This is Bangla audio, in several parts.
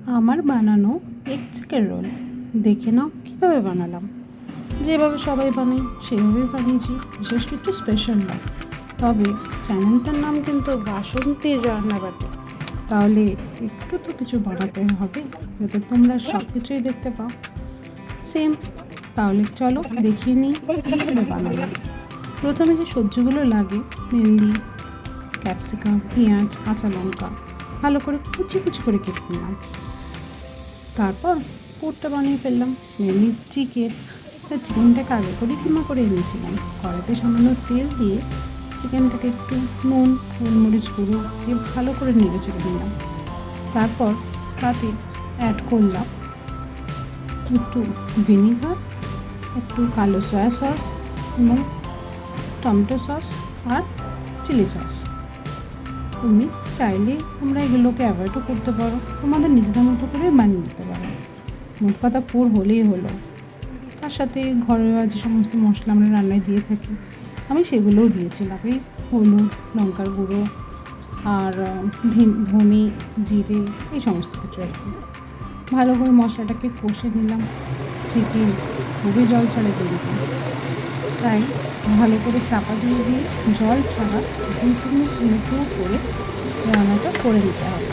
আমার বানানো এগ চিকেন রোল দেখে নাও কীভাবে বানালাম। যেভাবে সবাই বানাই সেভাবেই বানিয়েছি, বিশেষ কিছু স্পেশাল নয়। তবে চ্যানেলটার নাম কিন্তু বাসন্তীর রান্নাবাটি, তাহলে একটু তো কিছু বানাতে হবে যাতে তোমরা সব কিছুই দেখতে পাও সেম। তাহলে চলো দেখিয়ে নিই কীভাবে বানালাম। প্রথমে যে সবজিগুলো লাগে মেনলি ক্যাপসিকাম, পেঁয়াজ, কাঁচা লঙ্কা ভালো করে কুচি কুচি করে কেটে নিলাম। তারপর পুরটা বানিয়ে ফেললাম। মেনলি চিকেনটাকে আগে করে কিমা করে এনেছিলাম। কড়াইতে সামান্য তেল দিয়ে চিকেনটাকে একটু নুন, গোলমরিচ গুঁড়ো দিয়ে ভালো করে নেড়ে চেড়ে নিলাম। তারপর তাতে অ্যাড করলাম একটু ভিনিগার, একটু কালো সয়া সস এবং টমেটো সস আর চিলি সস। তুমি চাইলে তোমরা এগুলোকে অ্যাভয়েডও করতে পারো, তোমাদের নিজেদের মতো করে বানিয়ে নিতে পারো। মোট কথা পুর হলেই হলো। তার সাথে ঘরোয়া যে সমস্ত মশলা আমরা রান্নায় দিয়ে থাকি আমি সেগুলোও দিয়েছিলাম, এই হলুদ, লঙ্কার গুঁড়ো আর ধনে, জিরে, এই সমস্ত কিছু আর কি। ভালো করে মশলাটাকে কষে নিলাম। চিকেন খুবই জল ছাড়ে তৈরি, তাই ভালো করে চাপা দিয়ে জল ছাড়া মুখো করে রান্নাটা করে নিতে হবে।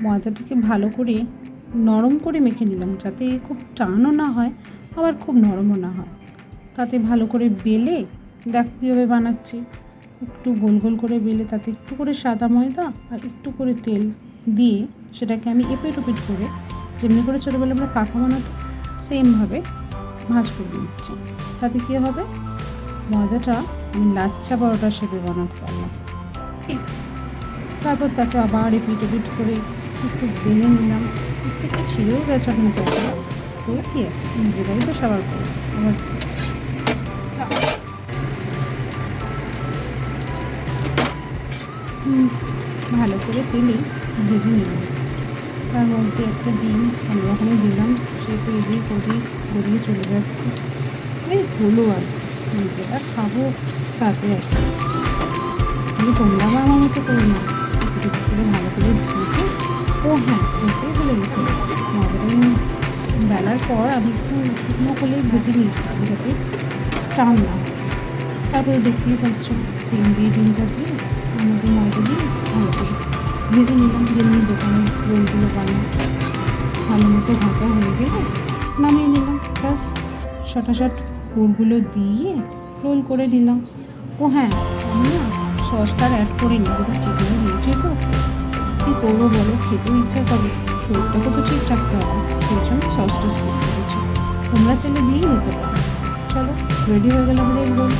ময়দাটাকে ভালো করে নরম করে মেখে নিলাম, যাতে খুব টানও না হয় আবার খুব নরমও না হয়। তাতে ভালো করে বেলে দেখ কীভাবে বানাচ্ছি। একটু গোল গোল করে বেলে তাতে একটু করে সাদা ময়দা আর একটু করে তেল দিয়ে সেটাকে আমি এপিট ওপিট করে যেমনি করে ছোটোবেলা আমরা পাখা বানাতো সেমভাবে ভাঁজ করে দিচ্ছি। তাতে কী হবে, ময়দাটা আমি লাচ্ছা পরোটার শেপে বানাতে পারলাম। তারপর তাকে আবার এপিট ওপিট করে একটু বেলে নিলাম। একটু ছিঁড়েও গেছে আপনার জায়গায়, তো কী আছে, নিজেরাই তো সবার করে আবার ভালো করে তেলে ভেজে নিলাম। তার মধ্যে একটা ডিম আমি ওখানে দিলাম, সে তো এদিক ওদিক গড়িয়ে চলে যাচ্ছে। এই হলো আর নিজেরা খাবো তাতে আর কি। তোমরা আমার মতো করো না, একটু করে ভালো করে ভেজে। ও হ্যাঁ, ওটাই বলে গেছি, ময়দাটা বেলার পর আমি একটু শুকনো হলেই ভেজে নিয়েছি যাতে টান না। তারপরে দেখতেই পাচ্ছ তেল দিয়ে ডিমটা দিয়ে আমাদের ময়দা দিয়ে ভালো করে ভেজে নিলাম, যেমনি দোকানে রোলগুলো বানাই। ভালো মতো ভাজা হয়ে গেলে নামিয়ে নিলাম। ব্যাস শটাশট পুরগুলো দিয়ে রোল করে নিলাম। ও হ্যাঁ, আমি না সসটা অ্যাড করে নিই, চিকেনে দিয়েছি তো কী করবো বলো, খেতেও ইচ্ছা করে, শরীরটাকে তো ঠিক রাখতে হবে, সেই জন্য সসটা স্কিপ করেছি। তোমরা চাইলে দিয়েই নিতে পারো। চলো রেডি হয়ে গেল আমাদের রোল।